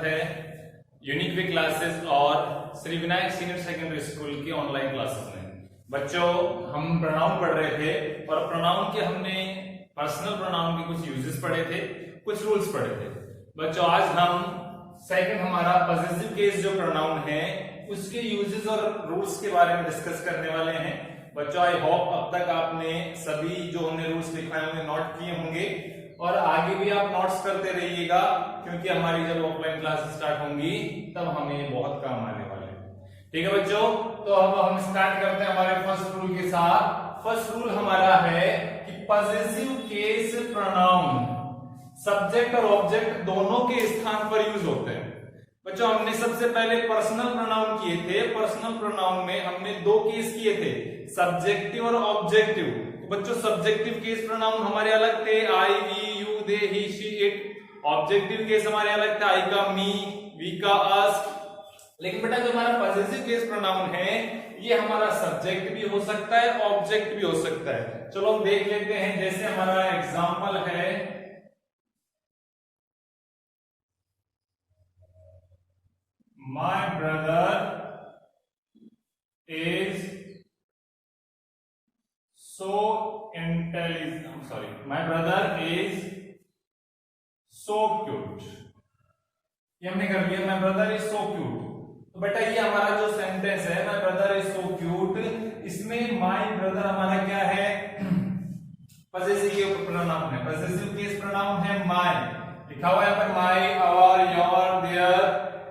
है unique way classes और Shri Vinayak senior secondary school की ऑनलाइन क्लासेस में। बच्चों, हम प्रोनाउन पढ़ रहे थे और प्रोनाउन के हमने पर्सनल प्रोनाउन के कुछ यूजेस पढ़े थे, कुछ रूल्स पढ़े थे। बच्चों, आज हम सेकंड हमारा पॉसेसिव केस जो प्रोनाउन है उसके यूजेस और रूल्स के बारे में डिस्कस करने वाले हैं। बच्चों, आई होप अब तक आपने सभी जो हमने रूल्स लिखाए होंगे नोट किए होंगे और आगे भी आप नोट्स करते रहिएगा, क्योंकि हमारी जब ऑफलाइन क्लास स्टार्ट होंगी तब हमें बहुत काम आने वाले हैं। ठीक है बच्चों, तो अब हम स्टार्ट करते हैं हमारे फर्स्ट रूल के साथ। फर्स्ट रूल हमारा है कि पॉसेसिव केस प्रोनाउन सब्जेक्ट और ऑब्जेक्ट दोनों के स्थान पर यूज होते हैं। बच्चों, हमने सबसे पहले पर्सनल प्रोनाउन किए थे। पर्सनल प्रोनाउन में हमने दो केस किए थे, सब्जेक्टिव और ऑब्जेक्टिव। तो बच्चों, सब्जेक्टिव केस प्रोनाउन हमारे अलग थे, I, we, you, they, he, she, it. Objective case हमारे अलग था, आई का मी, वी का अस। लेकिन बेटा जो हमारा पॉसेसिव केस प्रोनाउन है ये हमारा सब्जेक्ट भी हो सकता है, ऑब्जेक्ट भी हो सकता है। चलो हम देख लेते हैं। जैसे हमारा एग्जांपल है, My brother is so intelligent. I'm sorry. My brother is so cute. ये हमने कर लिया, My brother is so cute। तो बेटा ये हमारा जो सेंटेंस है My brother is so cute, इसमें My brother हमारा क्या है? पॉसेसिव प्रोनाउन है, पॉसेसिव केस प्रोनाउन है my। लिखा हुआ है यहाँ पर my, our, your, their,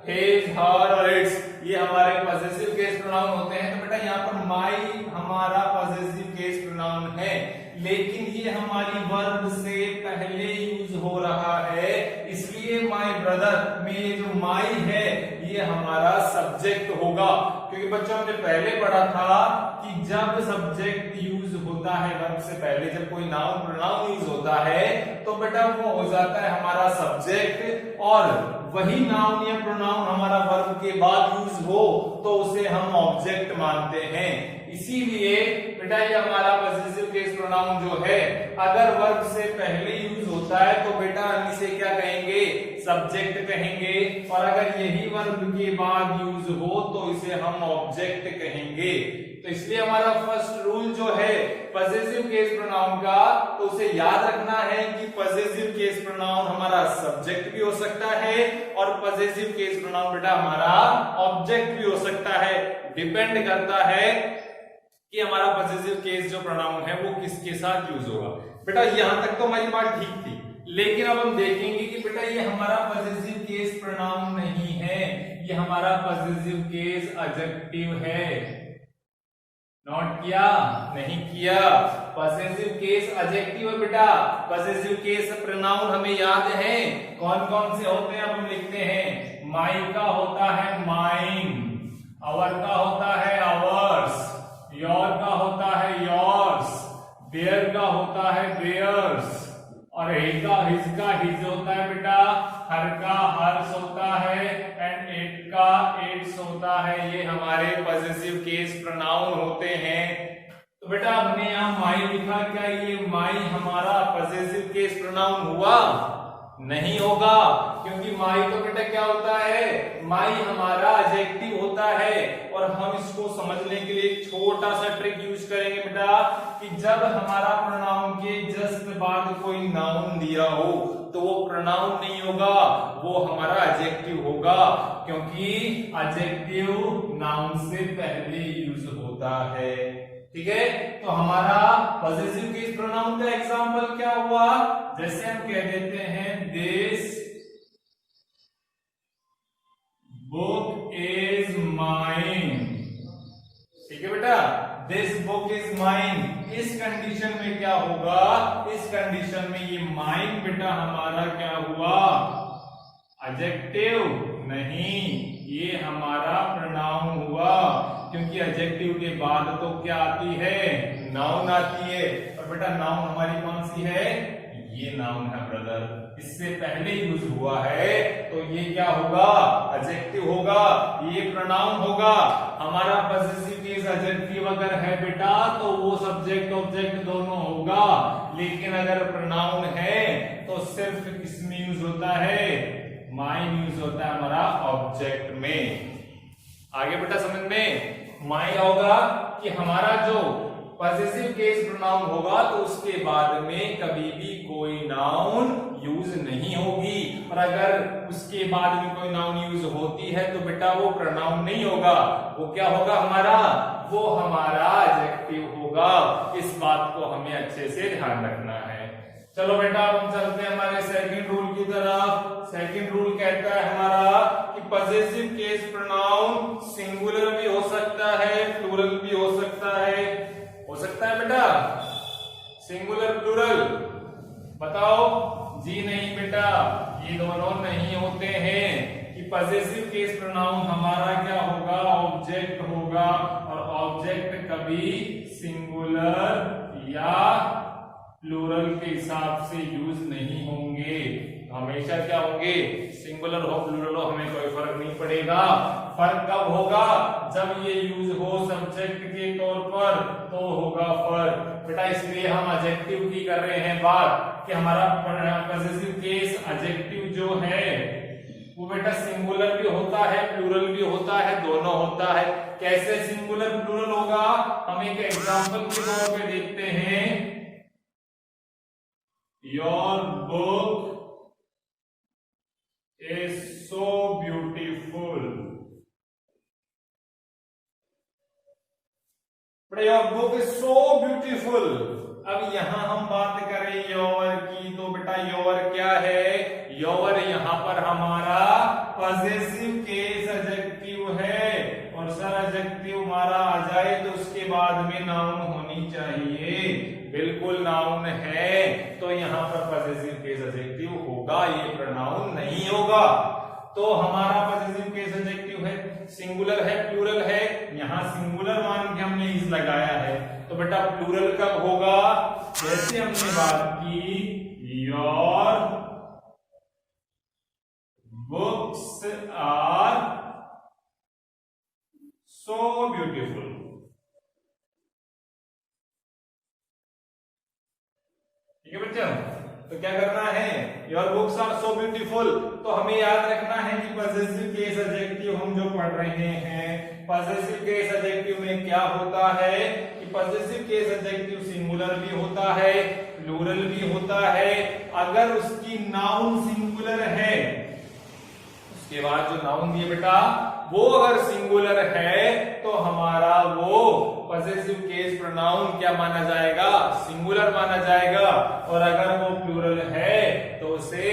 his, her और its, ये हमारे पॉसेसिव केस प्रोनाउन होते हैं। तो बेटा यहाँ पर my हमारा पॉसेसिव केस प्रोनाउन है, लेकिन ये हमारी वर्ब से पहले यूज हो रहा है, इसलिए my brother में ये जो my है ये हमारा सब्जेक्ट होगा। क्योंकि बच्चों हमने पहले पढ़ा था कि जब सब्जेक्ट यूज होता है वर्ब से पहले, जब कोई नाउन प्रोनाउन यूज होता है तो बेटा वो हो जाता है हमारा सब्जेक्ट, और वही नाउन या प्रोनाउन हमारा वर्ब के बाद यूज हो तो उसे हम ऑब्जेक्ट मानते हैं। इसीलिए बेटा ये हमारा पॉसेसिव केस प्रोनाउन जो है अगर वर्ब से पहले यूज होता है तो बेटा हम इसे क्या कहेंगे? सब्जेक्ट कहेंगे, और अगर यही वर्ब के बाद यूज हो तो इसे हम ऑब्जेक्ट कहेंगे। तो इसलिए हमारा फर्स्ट रूल जो है पॉसेसिव केस प्रोनाउन का, तो उसे याद रखना है कि पॉसेसिव केस प्रोनाउन हमारा सब्जेक्ट भी हो सकता है और पॉसेसिव केस प्रोनाउन बेटा हमारा ऑब्जेक्ट भी हो सकता है। डिपेंड करता है कि हमारा पॉसेसिव केस जो प्रोनाउन है वो किसके साथ यूज होगा। बेटा यहां तक तो हमारी बात ठीक थी, लेकिन अब हम देखेंगे कि बेटा ये हमारा पॉसेसिव केस प्रोनाउन नहीं है, ये हमारा पॉसेसिव केस एडजेक्टिव है। नोट किया? नहीं किया? पॉसेसिव केस एडजेक्टिव है बेटा। पॉसेसिव केस प्रोनाउन हमें याद है कौन कौन से होते हैं, अब हम लिखते हैं। माई का होता है माइन, आवर का होता है आवर्स, योर का होता है योर्स, देयर का होता है देयर्स, और हिज का हिज होता है बेटा, हर का हर्स होता है, एंड इट का इट्स होता है। ये हमारे पॉसेसिव केस प्रोनाउन होते हैं। तो बेटा हमने यहाँ माई लिखा, क्या ये माई हमारा पॉसेसिव केस प्रोनाउन हुआ? नहीं होगा, क्योंकि माई तो बेटा क्या होता है? माई हमारा एडजेक्टिव होता है। और हम इसको समझने के लिए एक छोटा सा ट्रिक यूज करेंगे बेटा, कि जब हमारा प्रोनाउन के जस्ट बाद कोई नाउन दिया हो तो वो प्रोनाउन नहीं होगा, वो हमारा एडजेक्टिव होगा, क्योंकि एडजेक्टिव नाउन से पहले यूज होता है। ठीक है, तो हमारा पॉसेसिव केस प्रोनाउन का एग्जांपल क्या हुआ? जैसे हम कह देते हैं दिस बुक इज माइन। ठीक है बेटा, दिस बुक इज माइन। इस कंडीशन में क्या होगा? इस कंडीशन में ये माइन बेटा हमारा क्या हुआ? एडजेक्टिव नहीं, ये हमारा प्रोनाउन हुआ, क्योंकि एडजेक्टिव के बाद तो क्या आती है? नाउन आती है। और बेटा नाउन हमारी कौन सी है? ये नाउन है ब्रदर, इससे पहले यूज हुआ है तो ये क्या होगा? एडजेक्टिव होगा, ये प्रोनाउन होगा। हमारा पॉसेसिव केस एडजेक्टिव अगर है बेटा तो वो सब्जेक्ट ऑब्जेक्ट दोनों होगा, लेकिन अगर प्रोनाउन है तो सिर्फ किसमें यूज होता है? माइन यूज होता है हमारा ऑब्जेक्ट में। आगे बेटा समझ में माइन होगा कि हमारा जो पॉसेसिव केस प्रोनाउन होगा तो उसके बाद में कभी भी कोई नाउन यूज नहीं होगी, और अगर उसके बाद में कोई नाउन यूज होती है तो बेटा वो प्रोनाउन नहीं होगा, वो क्या होगा हमारा, वो हमारा एडजेक्टिव होगा। इस बात को हमें अच्छे से ध्यान रखना है। चलो बेटा अब हम चलते हैं हमारे सेकंड रूल की तरफ। सेकंड रूल कहता है हमारा कि पॉसेसिव केस प्रोनाउन सिंगुलर भी हो सकता है, प्लूरल भी हो सकता है। हो सकता है बेटा सिंगुलर प्लूरल? बताओ जी नहीं बेटा, ये दोनों नहीं होते हैं। कि पॉसेसिव केस प्रोनाउन हमारा क्या होगा, ऑब्जेक्ट होगा, और ऑब्जेक्ट कभी सिंगुलर या प्लूरल के हिसाब से यूज नहीं होंगे, हमेशा क्या होंगे, सिंगुलर हो प्लूरल हो हमें कोई फर्क नहीं पड़ेगा। फर्क कब होगा, जब ये यूज हो सब्जेक्ट के तौर पर तो होगा फर्क बेटा। इसलिए हम एडजेक्टिव की कर रहे हैं बात कि हमारा पॉसेसिव केस एडजेक्टिव जो है वो बेटा सिंगुलर भी होता है, प्लूरल भी होता है, दोनों होता है। कैसे सिंगुलर प्लूरल होगा, हम एक एग्जांपल के तौर पे देखते हैं। Your book is so beautiful. Your book is so beautiful. अब यहां हम बात करें योर की तो बेटा योर क्या है, योर यहां पर हमारा पॉसेसिव केस एडजेक्टिव है, और सर एडजेक्टिव हमारा आ जाए तो उसके बाद में नाउन होनी चाहिए। बिल्कुल नाउन है तो यहाँ पर पॉसेसिव केस एडजेक्टिव होगा, ये प्रोनाउन नहीं होगा। तो हमारा पॉसेसिव केस एडजेक्टिव है, सिंगुलर है, प्लूरल है, यहाँ सिंगुलर मान के हमने इस लगाया है, तो बेटा प्लूरल कब होगा, जैसे हमने बात की your books are so beautiful. ठीक है बच्चों, तो क्या करना है, your books are so beautiful. तो हमें याद रखना है कि पॉसेसिव केस एडजेक्टिव हम जो पढ़ रहे हैं, पॉसेसिव केस एडजेक्टिव में क्या होता है कि पॉसेसिव केस एडजेक्टिव सिंगुलर भी होता है, प्लूरल भी होता है। अगर उसकी नाउन सिंगुलर है, उसके बाद जो नाउन दिए बेटा वो अगर सिंगुलर है तो हमारा वो पॉसेसिव केस प्रोनाउन क्या माना जाएगा, सिंगुलर माना जाएगा। और अगर वो प्लूरल है तो उसे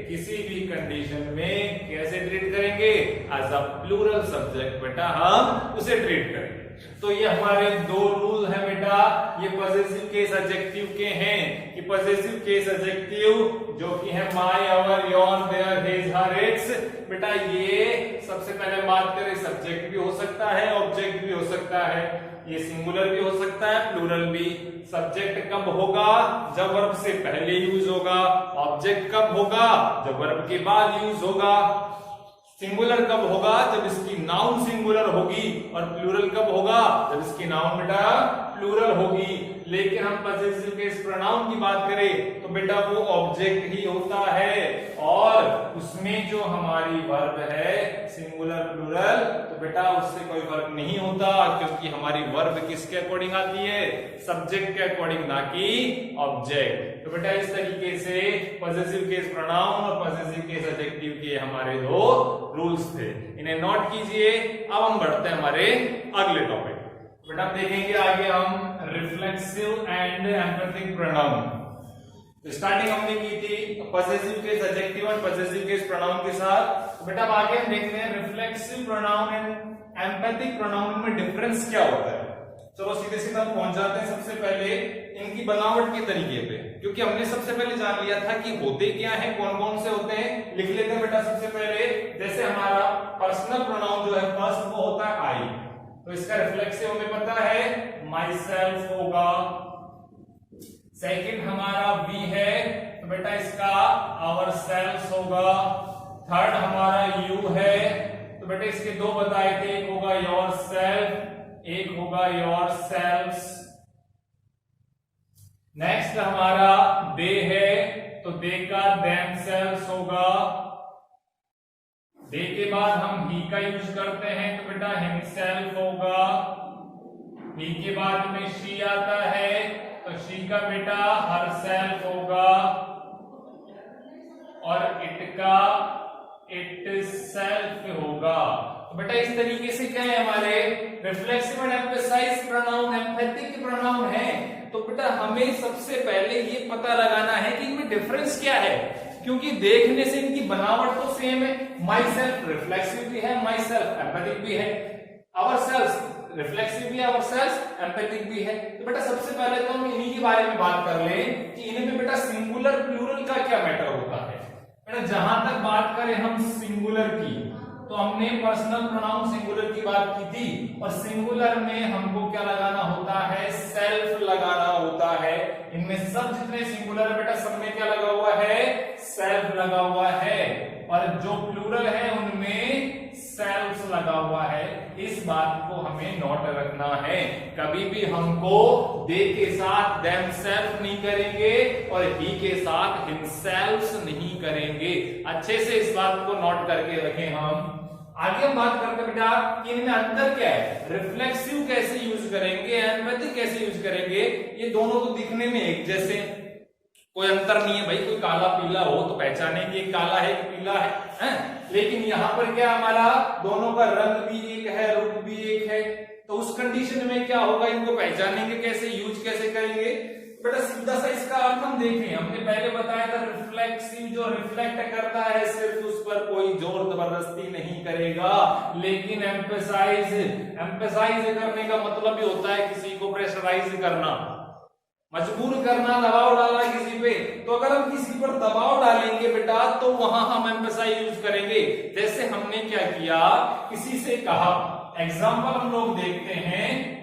किसी भी कंडीशन में कैसे ट्रीट करेंगे, एज अ प्लूरल सब्जेक्ट बेटा हम उसे ट्रीट करेंगे। तो ये हमारे दो रूल हैं बेटा, ये पॉसेसिव केस एडजेक्टिव के हैं कि पॉसेसिव केस एडजेक्टिव जो कि है my, our, your, their, his, her, its, बेटा ये सबसे पहले बात करें सब्जेक्ट भी हो सकता है, ऑब्जेक्ट भी हो सकता है, ये सिंगुलर भी हो सकता है, प्लूरल भी। सब्जेक्ट कब होगा, जब वर्ब से पहले यूज होगा। ऑब्जेक्ट कब होगा, जब वर्ब के बाद यूज होगा। सिंगुलर कब होगा, जब इसकी नाउन सिंगुलर होगी, और प्लूरल कब होगा, जब इसकी नाउन बेटा प्लूरल होगी। लेकिन हम पॉसेसिव केस प्रोनाउन की बात करें तो बेटा वो ऑब्जेक्ट ही होता है, और उसमें जो हमारी वर्ब है सिंगुलर प्लूरल, तो बेटा उससे कोई फर्क नहीं होता, क्योंकि हमारी वर्ब किसके अकॉर्डिंग आती है, सब्जेक्ट के अकॉर्डिंग, ना कि ऑब्जेक्ट। तो बेटा इस तरीके से पॉसेसिव केस प्रोनाउन और पॉसेसिव केस एडजेक्टिव के हमारे दो रूल्स थे, इन्हें नोट कीजिए। अब हम बढ़ते हैं हमारे अगले टॉपिक। बेटा देखेंगे आगे हम reflexive and empathic pronoun. Starting हमने की थी पॉसेसिव केस एडजेक्टिव और पॉसेसिव केस प्रोनाउन के साथ। तो बेटा आगे हम देखते हैं reflexive pronoun and empathic pronoun में डिफरेंस क्या होता है। चलो सीधे सीधा पहुंच जाते हैं सबसे पहले इनकी बनावट के तरीके पे, क्योंकि हमने सबसे पहले जान लिया था कि होते क्या है, कौन कौन से होते हैं। लिख लेते हैं बेटा सबसे पहले, जैसे हमारा पर्सनल प्रोनाउन जो है फर्स्ट वो होता है आई, तो इसका रिफ्लेक्सिव हमें पता है माई सेल्फ होगा। सेकंड हमारा वी है तो बेटा इसका आवर सेल्फ होगा। थर्ड हमारा यू है तो बेटा इसके दो बताए थे, एक होगा योर सेल्फ, एक होगा योर सेल्फ्स। नेक्स्ट हमारा दे है तो दे का देम सेल्स होगा। दे के बाद हम ही का यूज करते हैं तो बेटा हिमसेल्फ होगा। ही के बाद में शी आता है तो शी का बेटा हरसेल्फ होगा और इट का इट सेल्फ होगा। तो बेटा इस तरीके से क्या है हमारे reflexive and emphasize pronoun emphatic pronoun है। तो बेटा हमें सबसे पहले ये पता लगाना है कि इनमें डिफरेंस क्या है, क्योंकि देखने से इनकी बनावट तो सेम है। माई सेल्फ रिफ्लेक्सिव भी है, माई सेल्फ एम्फेटिक भी है, आवर सेल्फ रिफ्लेक्सिव भी है, आवर सेल्फ एम्फेटिक भी है। तो बेटा सबसे पहले तो हम इन्हीं के बारे में बात कर लें कि इनमें बेटा सिंगुलर प्लूरल का क्या मैटर होता है। बेटा जहां तक बात करें हम सिंगुलर की, तो हमने पर्सनल प्रोनाउन सिंगुलर की बात की थी और सिंगुलर में हमको क्या लगाना होता है, सेल्फ लगाना होता है। इनमें सब जितने सिंगुलर है बेटा सब में क्या लगा हुआ है, सेल्फ लगा हुआ है, और जो प्लूरल है उनमें सेल्फ लगा हुआ है। इस बात को हमें नोट रखना है। कभी भी हमको दे के साथ देम सेल्फ नहीं करेंगे और ही के साथ हिमसेल्फ नहीं करेंगे। अच्छे से इस बात को नोट करके रखें। हम आगे हम बात करते हैं बेटा कि इनमें अंतर क्या है, रिफ्लेक्सिव कैसे यूज करेंगे, एम्पैथिक कैसे यूज करेंगे। ये दोनों तो दिखने में एक जैसे, कोई अंतर नहीं है भाई। कोई काला पीला हो तो पहचानेंगे काला है कि पीला है, लेकिन यहाँ पर क्या हमारा दोनों का रंग भी एक है, रूप भी एक है। तो उस कंडीशन में क्या होगा, इनको पहचानेंगे कैसे, यूज कैसे करेंगे। बेटा सीधा सा इसका अर्थ हम देखें, हमने पहले बताया था रिफ्लेक्सिव जो रिफ्लेक्ट करता है सिर्फ उस पर कोई जोर जबरदस्ती नहीं करेगा, लेकिन एम्फेसाइज करने का मतलब भी होता है किसी को प्रेशराइज करना, मजबूर करना, दबाव डालना किसी पे। तो अगर हम किसी पर दबाव डालेंगे बेटा तो वहां हम एम्फेसाइज यूज करेंगे। जैसे हमने क्या किया, किसी से कहा, एग्जांपल हम लोग देखते हैं,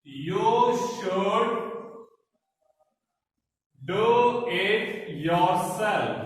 You should do it yourself।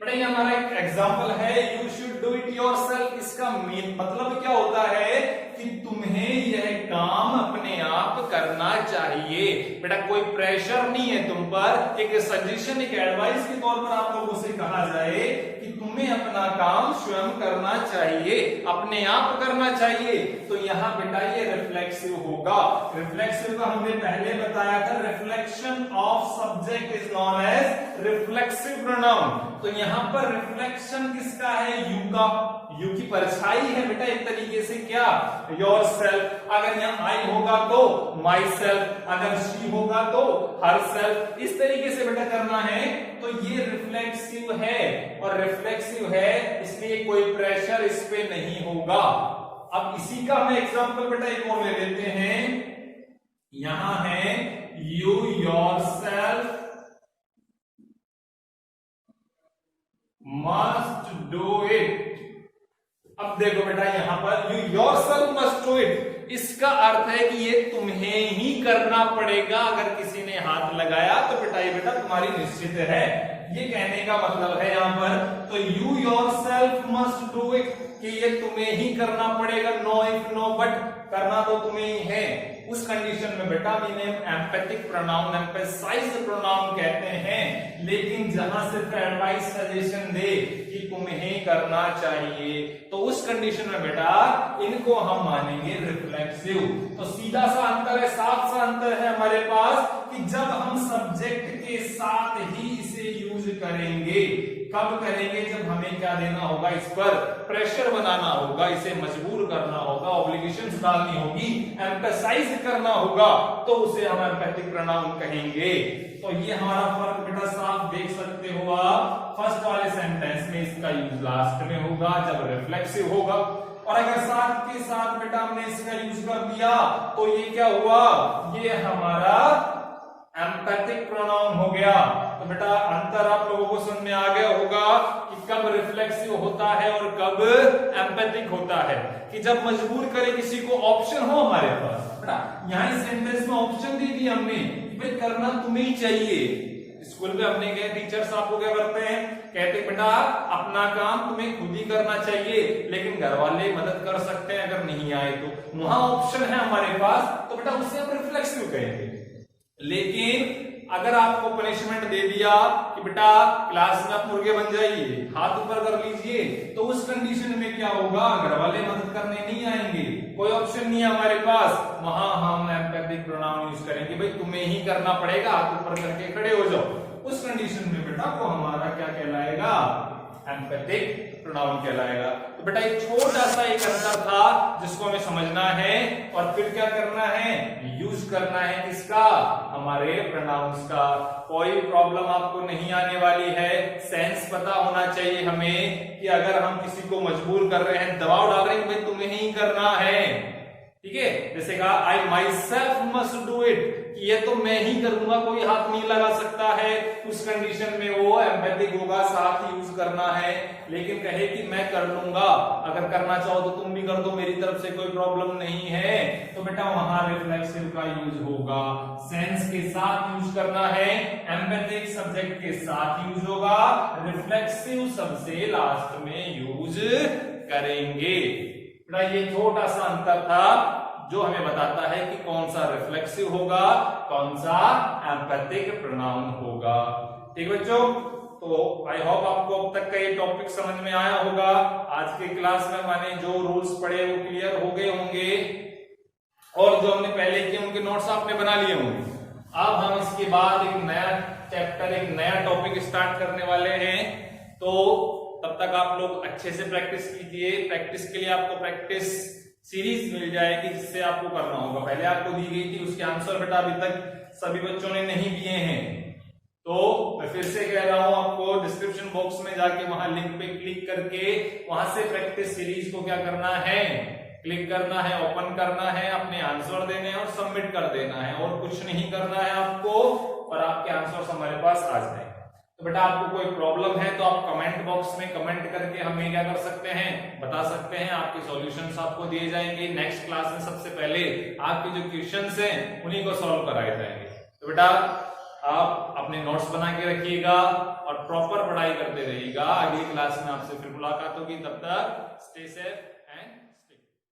बड़ा ये हमारा एक एग्जाम्पल है, you should do it yourself। इसका मतलब क्या होता है कि तुम्हें यह काम अपने आप करना चाहिए। बेटा कोई प्रेशर नहीं है तुम पर, एक सजेशन, एक एडवाइस के तौर पर आप लोगों से कहा जाए कि तुम्हें अपना काम स्वयं करना चाहिए, अपने आप करना चाहिए। तो यहाँ बेटा ये रिफ्लेक्सिव होगा। रिफ्लेक्सिव का हमने पहले बताया था, reflection of subject is known as reflexive pronoun. तो यहाँ पर रिफ्लेक्शन किसका है, यू का, यू की परछाई है बेटा एक तरीके से क्या, योर सेल्फ। अगर यहाँ आई होगा तो माई सेल्फ, अगर शी होगा तो हर सेल्फ। इस तरीके से बेटा करना है। तो ये रिफ्लेक्सिव है, और रिफ्लेक्सिव है इसलिए कोई प्रेशर इस पे नहीं होगा। अब इसी का हम एग्जांपल बेटा एक और ले लेते हैं। यहां है you your self must do it. अब देखो बेटा यहां पर you yourself must do it, इसका अर्थ है कि ये तुम्हें ही करना पड़ेगा। अगर किसी ने हाथ लगाया तो बेटा ये बेटा तुम्हारी निश्चित है, ये कहने का मतलब है यहां पर। तो you yourself must do it, कि ये तुम्हें ही करना पड़ेगा। नो इफ नो बट, करना तो तुम्हें ही है। उस कंडीशन में बेटा इन्हें एम्पैथिक प्रोनाउन, एम्फेसाइज प्रोनाउन कहते हैं। लेकिन जहां सिर्फ एडवाइस, सजेशन दे कि तुम्हें करना चाहिए, तो उस कंडीशन में बेटा इनको हम मानेंगे रिफ्लेक्सिव। तो सीधा सा अंतर है, साफ सा अंतर है हमारे पास कि जब हम सब्जेक्ट के साथ ही इसे यूज करेंगे। कब करेंगे, जब हमें क्या देना होगा, इस पर प्रेशर बनाना होगा, इसे मजबूर करना होगा, ऑब्लिगेशंस डालनी होगी, एम्फेसाइज करना होगा, तो उसे हम एम्पैथिक प्रोनाउन कहेंगे। तो ये हमारा फर्क बेटा साफ देख सकते हो आप। फर्स्ट वाले सेंटेंस में इसका यूज लास्ट में होगा जब रिफ्लेक्सिव होगा, और अगर साथ के साथ बेटा हमने इसका यूज कर दिया तो ये क्या हुआ, ये हमारा एम्पैथिक प्रोनाउन हो गया। तो बेटा अंतर आप लोगों को समझ में आ गया होगा कि कब रिफ्लेक्सिव होता है और कब एम्पैथिक होता है। कि जब मजबूर करे किसी को, ऑप्शन हो हमारे पास, बेटा यहाँ इस सेंटेंस में ऑप्शन दे दी हमने, भाई करना तुम्हें ही चाहिए। स्कूल में हमने कहे टीचर्स आपको क्या करते हैं, कहते बेटा अपना काम तुम्हें खुद ही करना चाहिए, लेकिन घर वाले मदद कर सकते हैं अगर नहीं आए तो। वहां ऑप्शन है हमारे पास, तो बेटा उसे हम रिफ्लेक्सिव कहेंगे। लेकिन अगर आपको पनिशमेंट दे दिया कि बेटा क्लास में आप मुर्गे बन जाइए, हाथ ऊपर कर लीजिए, तो उस कंडीशन में क्या होगा, घर वाले मदद करने नहीं आएंगे, कोई ऑप्शन नहीं है हमारे पास, वहां हम एम्पैथिक प्रोनाउन यूज करेंगे, भाई तुम्हें ही करना पड़ेगा, हाथ ऊपर करके खड़े हो जाओ। उस कंडीशन में बेटा वो हमारा क्या कहलाएगा, एम्पैथिक प्रोनाउन कहलाएगा। तो बेटा एक छोटा सा एक अंतर था जिसको हमें समझना है और फिर क्या करना है, यूज करना है किसका, हमारे प्रोनाउंस का। कोई प्रॉब्लम आपको नहीं आने वाली है, सेंस पता होना चाहिए हमें कि अगर हम किसी को मजबूर कर रहे हैं, दबाव डाल रहे हैं कि भाई तुम्हें ही करना है, ठीक है, जैसे कहा I myself must do it, ये तो मैं ही करूंगा, कोई हाथ नहीं लगा सकता है, उस कंडीशन में वो एम्पैथिक होगा, साथ यूज करना है। लेकिन कहे कि मैं कर लूंगा, अगर करना चाहो तो तुम भी कर दो, मेरी तरफ से कोई प्रॉब्लम नहीं है, तो बेटा वहां रिफ्लेक्सिव का यूज होगा, सेंस के साथ यूज करना है, एम्पैथिक सब्जेक्ट के साथ यूज होगा, रिफ्लेक्सिव सबसे लास्ट में यूज करेंगे। बेटा ये छोटा सा अंतर था जो हमें बताता है कि कौन सा रिफ्लेक्सिव होगा, कौन सा एम्पैथिक प्रोनाउन होगा। ठीक बच्चों, तो आई होप आपको अब तक का ये टॉपिक समझ में आया होगा। आज के क्लास में मैंने जो रूल्स पढ़े वो क्लियर हो गए होंगे और जो हमने पहले किए उनके नोट्स आपने बना लिए होंगे। अब हम इसके बाद एक नया चैप्टर, एक नया टॉपिक स्टार्ट करने वाले हैं, तो तब तक आप लोग अच्छे से प्रैक्टिस कीजिए। प्रैक्टिस के लिए आपको प्रैक्टिस सीरीज मिल जाएगी जिससे आपको करना होगा। पहले आपको दी गई थी, उसके आंसर बेटा अभी तक सभी बच्चों ने नहीं दिए हैं, तो मैं फिर से कह रहा हूं आपको, डिस्क्रिप्शन बॉक्स में जाके वहां लिंक पे क्लिक करके वहां से प्रैक्टिस सीरीज को क्या करना है, क्लिक करना है, ओपन करना है, अपने आंसर देने हैं और सबमिट कर देना है, और कुछ नहीं करना है आपको, और आपके आंसर हमारे पास आ जाए। तो बेटा आपको कोई प्रॉब्लम है तो आप कमेंट बॉक्स में कमेंट करके हमें क्या कर सकते हैं, बता सकते हैं, आपके सॉल्यूशंस आपको दिए जाएंगे। नेक्स्ट क्लास में सबसे पहले आपके जो क्वेश्चंस हैं उन्हीं को सॉल्व कराए जाएंगे। तो बेटा आप अपने नोट्स बना के रखिएगा और प्रॉपर पढ़ाई करते रहिएगा। अगली क्लास में आपसे फिर मुलाकात होगी, तब तक स्टे सेफ एंड